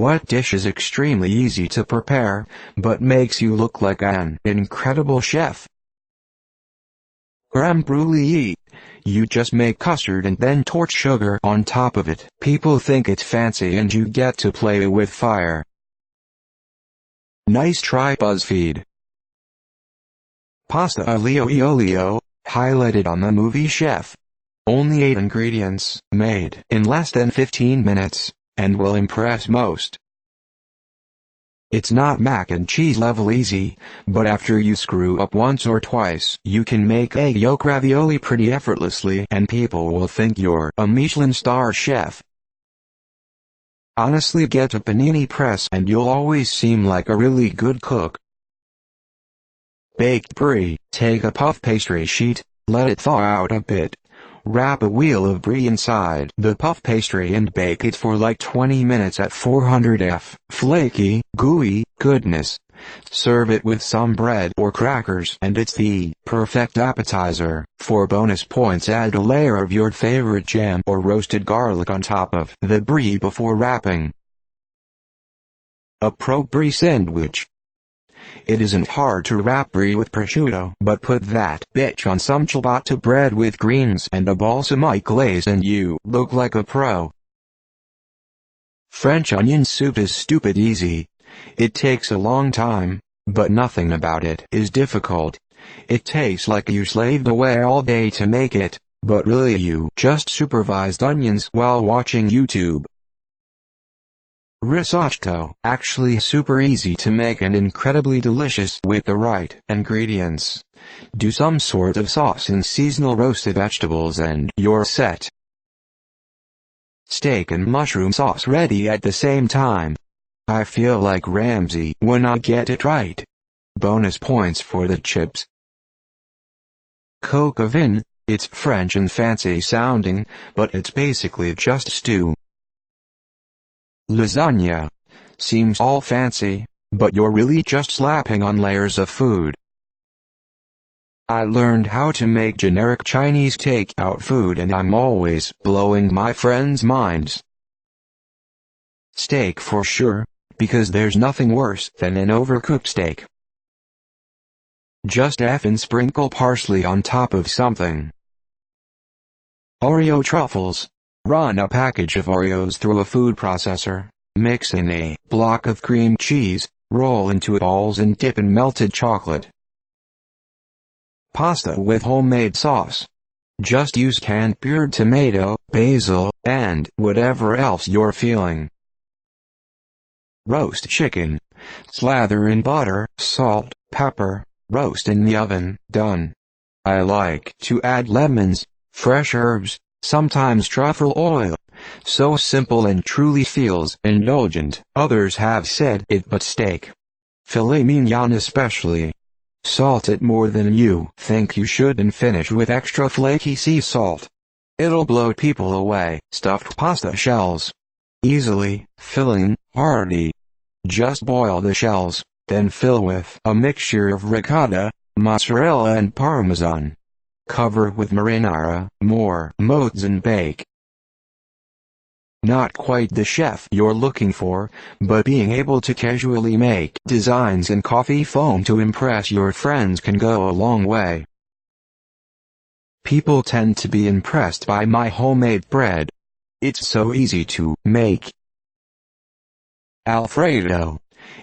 what dish is extremely easy to prepare, but makes you look like an incredible chef? Crème brûlée. You just make custard and then torch sugar on top of it. People think it's fancy and you get to play with fire. Nice try, BuzzFeed. Pasta aglio e olio, highlighted on the movie Chef. Only 8 ingredients, made in less than 15 minutes, and will impress most. It's not mac and cheese level easy, but after you screw up once or twice, you can make egg yolk ravioli pretty effortlessly and people will think you're a Michelin star chef. Honestly, get a panini press and you'll always seem like a really good cook. Baked brie. Take a puff pastry sheet, let it thaw out a bit. Wrap a wheel of brie inside the puff pastry and bake it for like 20 minutes at 400 F. Flaky, gooey goodness. Serve it with some bread or crackers and it's the perfect appetizer. For bonus points, add a layer of your favorite jam or roasted garlic on top of the brie before wrapping. A pro brie sandwich. It isn't hard to wrap brie with prosciutto, but put that bitch on some ciabatta bread with greens and a balsamic glaze and you look like a pro. French onion soup is stupid easy. It takes a long time, but nothing about it is difficult. It tastes like you slaved away all day to make it, but really you just supervised onions while watching YouTube. Risotto, actually super easy to make and incredibly delicious with the right ingredients. Do some sort of sauce and seasonal roasted vegetables and you're set. Steak and mushroom sauce ready at the same time. I feel like Ramsay when I get it right. Bonus points for the chips. Coq au vin. It's French and fancy sounding, but it's basically just stew. Lasagna. Seems all fancy, but you're really just slapping on layers of food. I learned how to make generic Chinese takeout food and I'm always blowing my friends' minds. Steak for sure, because there's nothing worse than an overcooked steak. Just effin' sprinkle parsley on top of something. Oreo truffles. Run a package of Oreos through a food processor, mix in a block of cream cheese, roll into balls and dip in melted chocolate. Pasta with homemade sauce. Just use canned pureed tomato, basil, and whatever else you're feeling. Roast chicken. Slather in butter, salt, pepper, roast in the oven, done. I like to add lemons, fresh herbs, sometimes truffle oil. So simple and truly feels indulgent. Others have said it, but steak, filet mignon especially, salt it more than you think you should and finish with extra flaky sea salt. It'll blow people away. Stuffed pasta shells. Easily filling, hearty. Just boil the shells, then fill with a mixture of ricotta, mozzarella and parmesan. Cover with marinara, more modes and bake. Not quite the chef you're looking for, but being able to casually make designs in coffee foam to impress your friends can go a long way. People tend to be impressed by my homemade bread. It's so easy to make. Alfredo.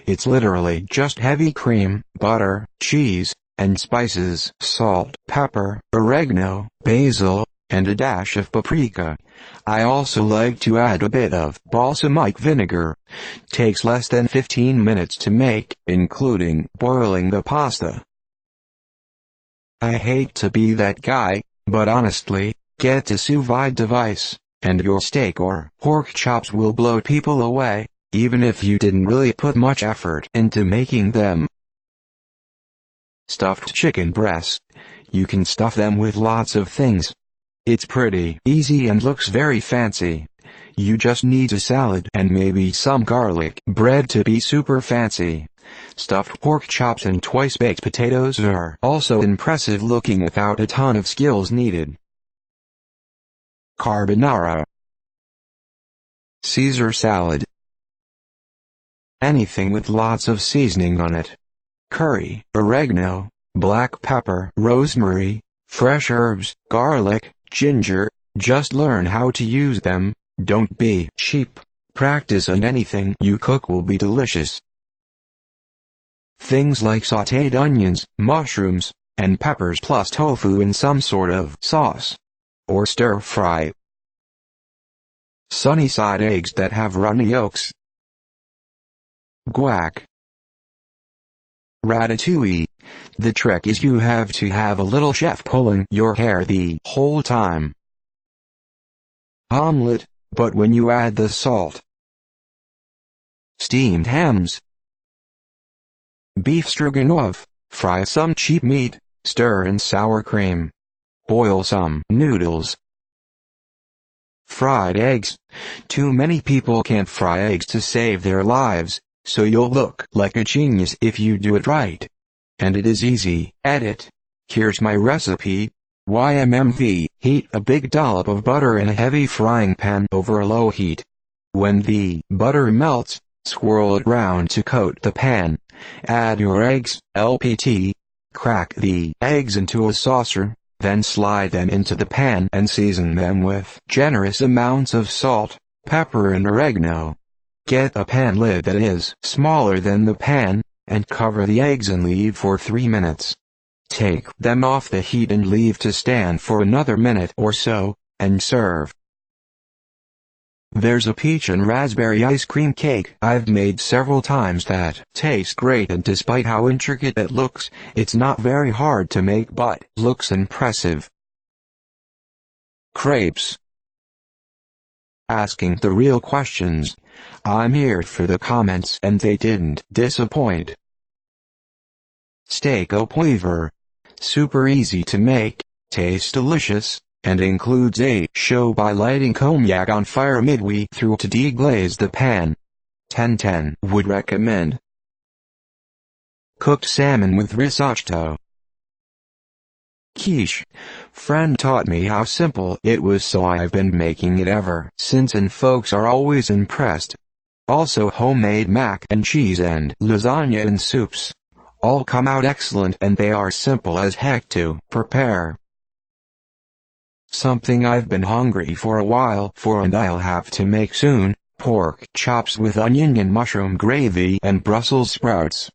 It's literally just heavy cream, butter, cheese, and spices, salt, pepper, oregano, basil, and a dash of paprika. I also like to add a bit of balsamic vinegar. Takes less than 15 minutes to make, including boiling the pasta. I hate to be that guy, but honestly, get a sous vide device, and your steak or pork chops will blow people away, even if you didn't really put much effort into making them. Stuffed chicken breast. You can stuff them with lots of things. It's pretty easy and looks very fancy. You just need a salad and maybe some garlic bread to be super fancy. Stuffed pork chops and twice-baked potatoes are also impressive looking without a ton of skills needed. Carbonara. Caesar salad. anything with lots of seasoning on it. Curry, oregano, black pepper, rosemary, fresh herbs, garlic, ginger. Just learn how to use them, don't be cheap. Practice and anything you cook will be delicious. Things like sautéed onions, mushrooms, and peppers plus tofu in some sort of sauce. Or stir fry. Sunny side eggs that have runny yolks. Guac. Ratatouille. The trick is you have to have a little chef pulling your hair the whole time. Omelette, but when you add the salt. Steamed hams. Beef stroganoff. Fry some cheap meat, stir in sour cream. Boil some noodles. Fried eggs. Too many people can't fry eggs to save their lives, so you'll look like a genius if you do it right. And it is easy. Edit. Here's my recipe. YMMV. Heat a big dollop of butter in a heavy frying pan over a low heat. When the butter melts, swirl it round to coat the pan. Add your eggs, LPT. Crack the eggs into a saucer, then slide them into the pan and season them with generous amounts of salt, pepper and oregano. Get a pan lid that is smaller than the pan, and cover the eggs and leave for 3 minutes. Take them off the heat and leave to stand for another minute or so, and serve. There's a peach and raspberry ice cream cake I've made several times that tastes great, and despite how intricate it looks, it's not very hard to make but looks impressive. Crepes. Asking the real questions. I'm here for the comments and they didn't disappoint. Steak au poivre. Super easy to make, tastes delicious, and includes a show by lighting cognac on fire midway through to deglaze the pan. 10/10 would recommend. Cooked salmon with risotto. Quiche. Friend taught me how simple it was, so I've been making it ever since, and folks are always impressed. Also homemade mac and cheese and lasagna and soups. All come out excellent, and they are simple as heck to prepare. Something I've been hungry for a while for and I'll have to make soon, pork chops with onion and mushroom gravy and Brussels sprouts.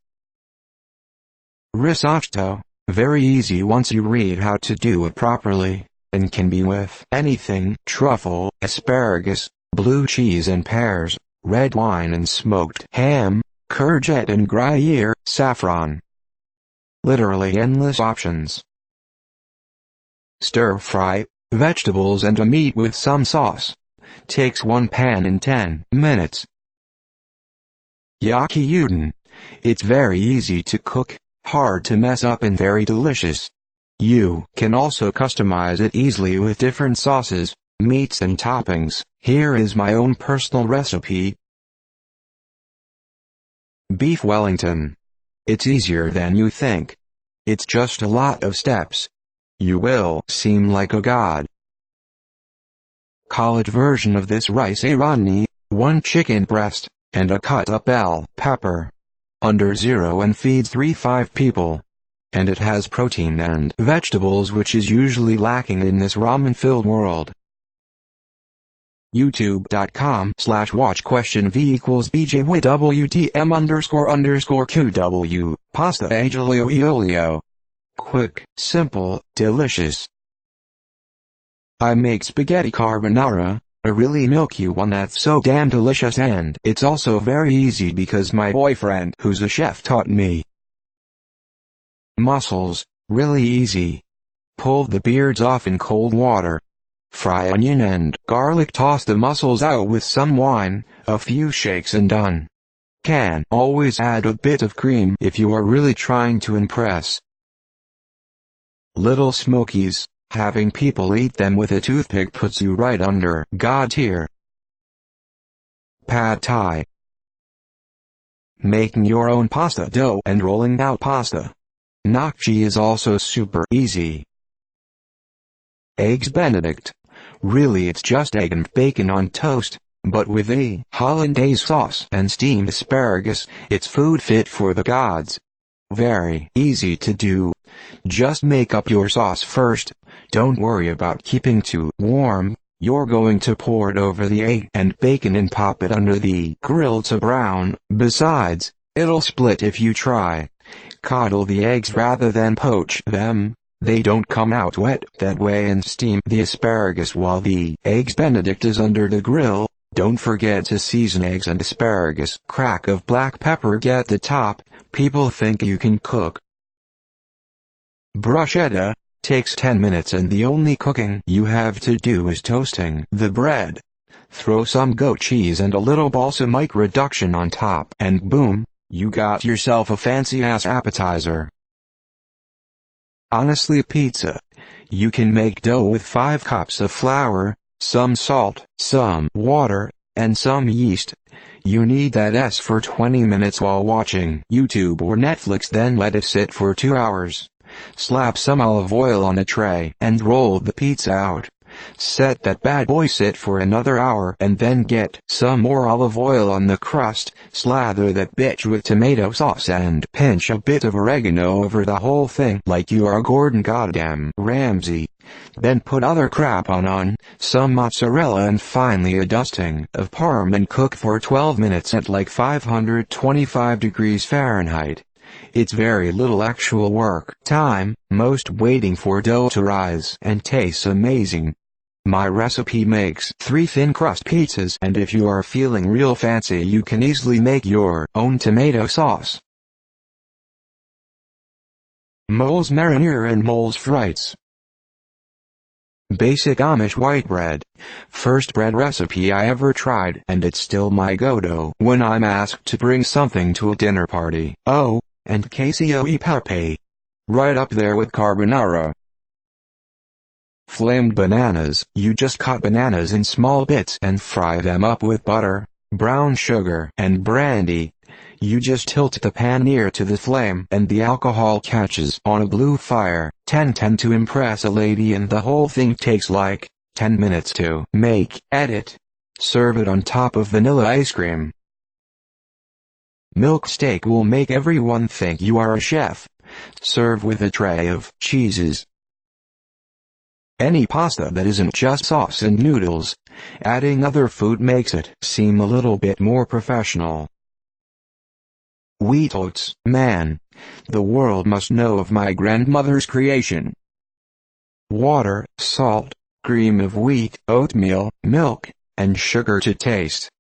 Risotto, very easy once you read how to do it properly, and can be with anything: truffle, asparagus, blue cheese and pears, red wine and smoked ham, courgette and gruyere, saffron. Literally endless options. Stir fry. Vegetables and a meat with some sauce. Takes one pan in 10 minutes. Yaki udon. It's very easy to cook, hard to mess up and very delicious. You can also customize it easily with different sauces, meats and toppings. Here is my own personal recipe. Beef Wellington. It's easier than you think. It's just a lot of steps. You will seem like a god. College version of this: rice irani, 1 chicken breast, and a cut-up bell pepper. Under 0 and feeds 3-5 people. And it has protein and vegetables, which is usually lacking in this ramen-filled world. YouTube.com/watch_V=BJWTM__QW, pasta aglio e olio. Quick, simple, delicious. I make spaghetti carbonara, a really milky one that's so damn delicious, and it's also very easy because my boyfriend who's a chef taught me. Mussels, really easy. Pull the beards off in cold water. Fry onion and garlic, toss the mussels out with some wine, a few shakes and done. Can always add a bit of cream if you are really trying to impress. Little Smokies, having people eat them with a toothpick puts you right under God tier. Pad Thai. Making your own pasta dough and rolling out pasta. Gnocchi is also super easy. Eggs Benedict. Really, it's just egg and bacon on toast, But with a hollandaise sauce and steamed asparagus, it's food fit for the gods. Very easy to do. Just make up your sauce first. Don't worry about keeping too warm. You're going to pour it over the egg and bacon and pop it under the grill to brown. Besides, it'll split if you try. Coddle the eggs rather than poach them. They don't come out wet that way, and steam the asparagus while the eggs Benedict is under the grill. Don't forget to season eggs and asparagus. Crack of black pepper at the top. People think you can cook. Bruschetta takes 10 minutes, and the only cooking you have to do is toasting the bread. Throw some goat cheese and a little balsamic reduction on top, and boom, you got yourself a fancy-ass appetizer. Honestly, pizza. You can make dough with 5 cups of flour, some salt, some water, and some yeast. You need that for 20 minutes while watching YouTube or Netflix, then let it sit for 2 hours. Slap some olive oil on a tray and roll the pizza out. Set that bad boy sit for another hour and then get some more olive oil on the crust. Slather that bitch with tomato sauce and pinch a bit of oregano over the whole thing like you are Gordon goddamn Ramsay. Then put other crap on, some mozzarella and finally a dusting of parm, and cook for 12 minutes at like 525 degrees Fahrenheit. It's very little actual work time, most waiting for dough to rise, and tastes amazing. My recipe makes 3 thin crust pizzas, and if you are feeling real fancy you can easily make your own tomato sauce. Moles marinara and moles frites. Basic Amish white bread. First bread recipe I ever tried, and it's still my go-to when I'm asked to bring something to a dinner party. Oh, and cacio e pepe. Right up there with carbonara. Flamed bananas. You just cut bananas in small bits and fry them up with butter, brown sugar, and brandy. You just tilt the pan near to the flame and the alcohol catches on a blue fire. 10 to impress a lady, and the whole thing takes like 10 minutes to make. Edit. Serve it on top of vanilla ice cream. Milk steak will make everyone think you are a chef. Serve with a tray of cheeses. Any pasta that isn't just sauce and noodles. Adding other food makes it seem a little bit more professional. Wheat oats. Man, the world must know of my grandmother's creation. Water, salt, cream of wheat, oatmeal, milk, and sugar to taste.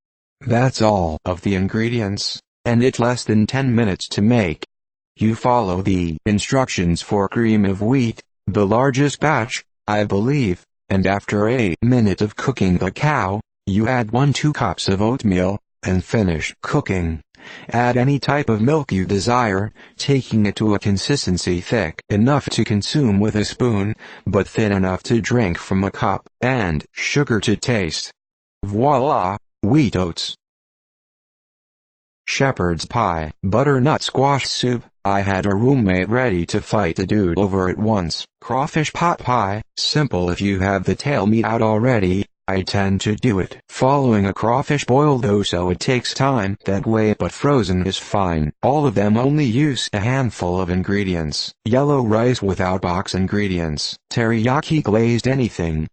That's all of the ingredients, and it's less than 10 minutes to make. You follow the instructions for cream of wheat, the largest batch, I believe, and after a minute of cooking the cow, you add 1-2 cups of oatmeal, and finish cooking. Add any type of milk you desire, taking it to a consistency thick enough to consume with a spoon, but thin enough to drink from a cup, and sugar to taste. Voila, wheat oats. Shepherd's pie. Butternut squash soup. I had a roommate ready to fight a dude over it once. Crawfish pot pie. Simple if you have the tail meat out already. I tend to do it following a crawfish boil though, so it takes time that way, but frozen is fine. All of them only use a handful of ingredients. Yellow rice without box ingredients. Teriyaki glazed anything.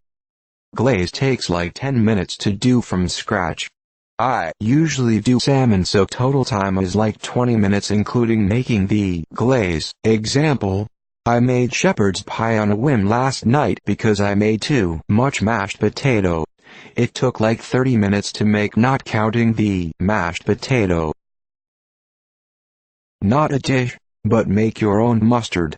Glaze takes like 10 minutes to do from scratch. I usually do salmon, so total time is like 20 minutes including making the glaze. Example: I made shepherd's pie on a whim last night because I made too much mashed potato. It took like 30 minutes to make, not counting the mashed potato. Not a dish, but make your own mustard.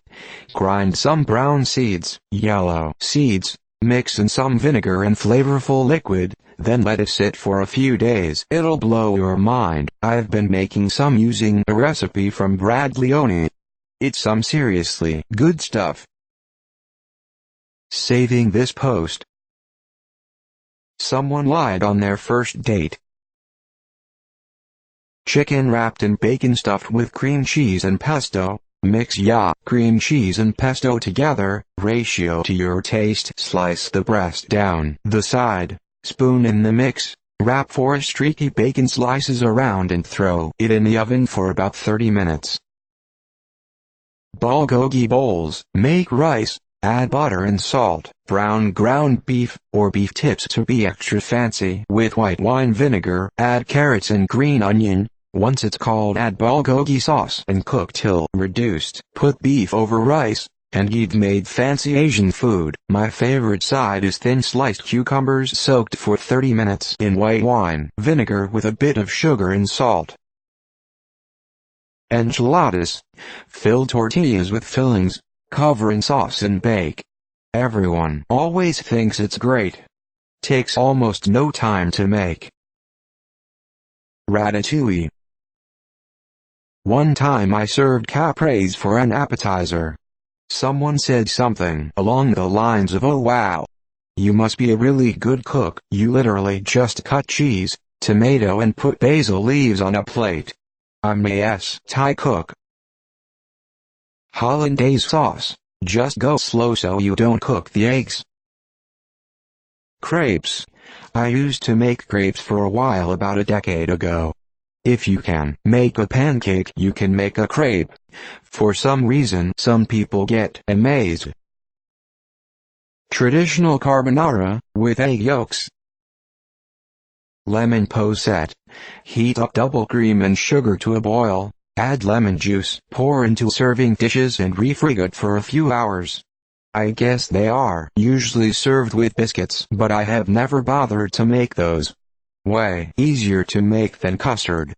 Grind some brown seeds, yellow seeds, mix in some vinegar and flavorful liquid, then let it sit for a few days. It'll blow your mind. I've been making some using a recipe from Brad Leone. It's some seriously good stuff. Saving this post. Someone lied on their first date. Chicken wrapped in bacon stuffed with cream cheese and pesto. Mix cream cheese and pesto together, ratio to your taste. Slice the breast down the side, spoon in the mix, Wrap 4 streaky bacon slices around and throw it in the oven for about 30 minutes. Bulgogi bowls. Make rice, add butter and salt, brown ground beef, or beef tips to be extra fancy. With white wine vinegar, add carrots and green onion. Once it's cold, add bulgogi sauce and cook till reduced. Put beef over rice, and you've made fancy Asian food. My favorite side is thin sliced cucumbers soaked for 30 minutes in white wine vinegar with a bit of sugar and salt. Enchiladas. Fill tortillas with fillings, cover in sauce and bake. Everyone always thinks it's great. Takes almost no time to make. Ratatouille. One time I served caprese for an appetizer. Someone said something along the lines of, "Oh wow, you must be a really good cook. You literally just cut cheese, tomato and put basil leaves on a plate." I'm a Thai cook. Hollandaise sauce. Just go slow so you don't cook the eggs. Crepes. I used to make crepes for a while about a decade ago. If you can make a pancake, you can make a crepe. For some reason, some people get amazed. Traditional carbonara, with egg yolks. Lemon posset. Heat up double cream and sugar to a boil, add lemon juice, pour into serving dishes and refrigerate for a few hours. I guess they are usually served with biscuits, but I have never bothered to make those. Way easier to make than custard.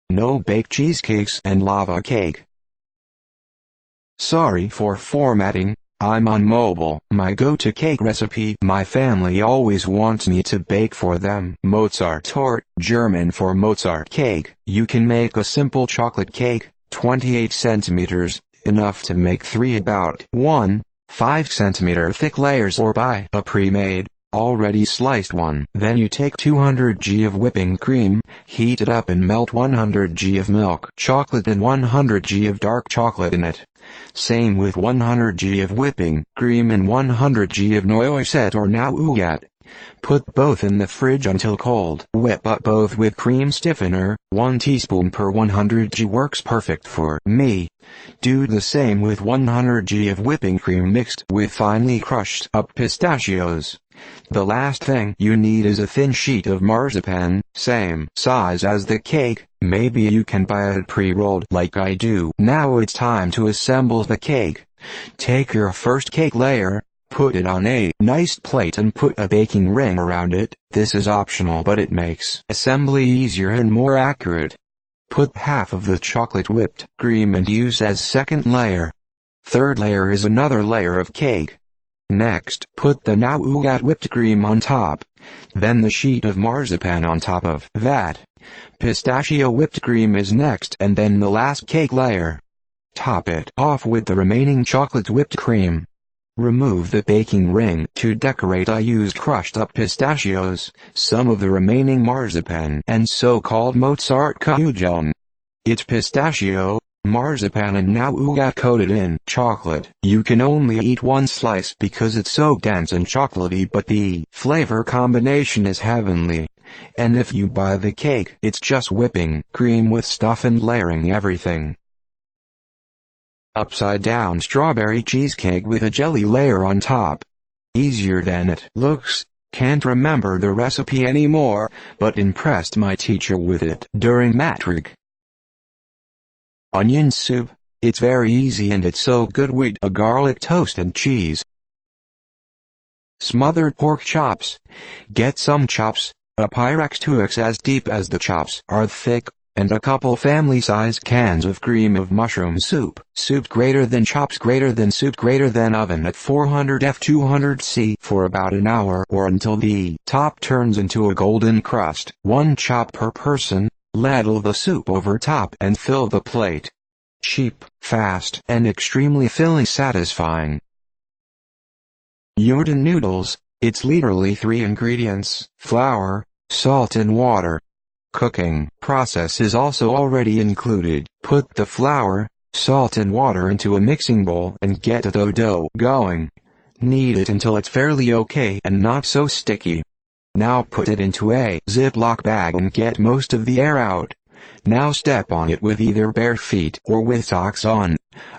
No-bake cheesecakes and lava cake. Sorry for formatting, I'm on mobile. My go-to cake recipe. My family always wants me to bake for them. Mozart tort, German for Mozart cake. You can make a simple chocolate cake, 28 centimeters, enough to make 3 about 1.5 centimeter thick layers, or buy a pre-made, already sliced one. Then you take 200 g of whipping cream, heat it up and melt 100 g of milk chocolate and 100 g of dark chocolate in it. Same with 100 g of whipping cream and 100 g of noisette or nougat. Put both in the fridge until cold. Whip up both with cream stiffener, 1 teaspoon per 100 g works perfect for me. Do the same with 100 g of whipping cream mixed with finely crushed up pistachios. The last thing you need is a thin sheet of marzipan, same size as the cake. Maybe you can buy it pre-rolled like I do. Now it's time to assemble the cake. Take your first cake layer, put it on a nice plate and put a baking ring around it. This is optional, but it makes assembly easier and more accurate. Put half of the chocolate whipped cream and use as second layer. Third layer is another layer of cake. Next, put the nougat whipped cream on top. Then the sheet of marzipan on top of that. Pistachio whipped cream is next, and then the last cake layer. Top it off with the remaining chocolate whipped cream. Remove the baking ring. To decorate, I used crushed up pistachios, some of the remaining marzipan, and so-called Mozart kugeln. It's pistachio, marzipan and nougat coated in chocolate. You can only eat one slice because it's so dense and chocolatey, but the flavor combination is heavenly. And if you buy the cake, it's just whipping cream with stuff and layering everything. Upside down strawberry cheesecake with a jelly layer on top. Easier than it looks. Can't remember the recipe anymore, but impressed my teacher with it during matric. Onion soup. It's very easy and it's so good with a garlic toast and cheese. Smothered pork chops. Get some chops, a Pyrex 2x as deep as the chops are thick, and a couple family-size cans of cream of mushroom soup. Soup greater than chops greater than soup greater than oven at 400 F 200 C for about an hour or until the top turns into a golden crust. 1 chop per person. Ladle the soup over top and fill the plate. Cheap, fast, and extremely filling, satisfying. Yurden noodles. It's literally 3 ingredients: flour, salt and water. Cooking process is also already included. Put the flour, salt and water into a mixing bowl and get the dough going. Knead it until it's fairly okay and not so sticky. Now put it into a Ziploc bag and get most of the air out. Now step on it with either bare feet or with socks on.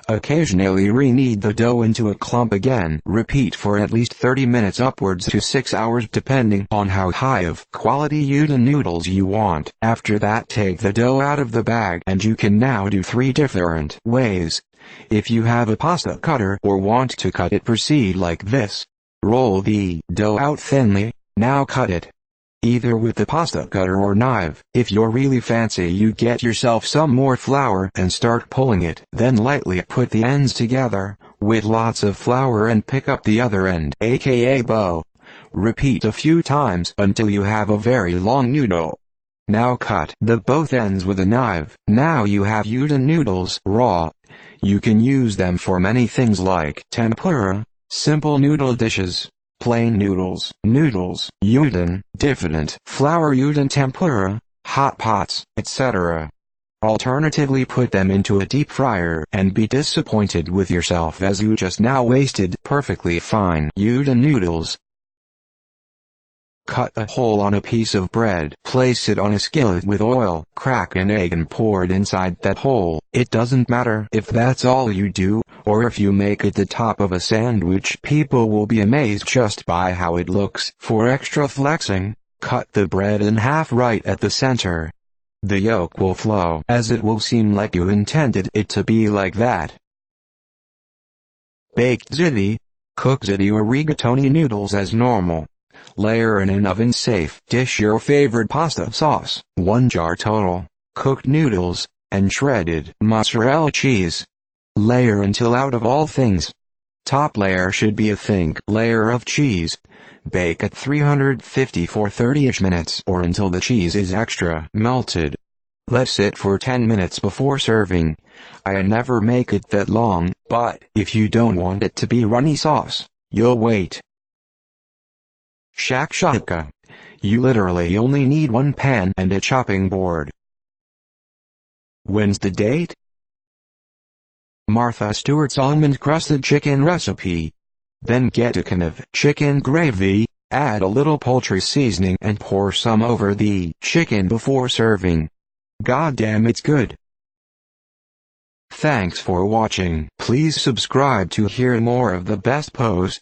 Occasionally re-knead the dough into a clump again. Repeat for at least 30 minutes upwards to 6 hours depending on how high of quality udon noodles you want. After that, take the dough out of the bag and you can now do 3 different ways. If you have a pasta cutter or want to cut it, proceed like this. Roll the dough out thinly, now cut it. Either with the pasta cutter or knife. If you're really fancy, you get yourself some more flour and start pulling it. Then lightly put the ends together, with lots of flour, and pick up the other end, aka bow. Repeat a few times until you have a very long noodle. Now cut the both ends with a knife. Now you have udon noodles raw. You can use them for many things like tempura, simple noodle dishes, plain noodles, udon, different flour udon tempura, hot pots, etc. Alternatively, put them into a deep fryer and be disappointed with yourself as you just now wasted perfectly fine udon noodles. Cut a hole on a piece of bread. Place it on a skillet with oil. Crack an egg and pour it inside that hole. It doesn't matter if that's all you do, or if you make it the top of a sandwich. People will be amazed just by how it looks. For extra flexing, cut the bread in half right at the center. The yolk will flow, as it will seem like you intended it to be like that. Baked ziti. Cook ziti or rigatoni noodles as normal. Layer in an oven-safe dish your favorite pasta sauce, 1 jar total, cooked noodles, and shredded mozzarella cheese. Layer until out of all things. Top layer should be a thick layer of cheese. Bake at 350 for 30ish minutes or until the cheese is extra melted. Let sit for 10 minutes before serving. I never make it that long, but if you don't want it to be runny sauce, you'll wait. Shakshuka. You literally only need 1 pan and a chopping board. When's the date? Martha Stewart's almond-crusted chicken recipe. Then get a can of chicken gravy, add a little poultry seasoning and pour some over the chicken before serving. Goddamn, it's good. Thanks for watching. Please subscribe to hear more of the best pose.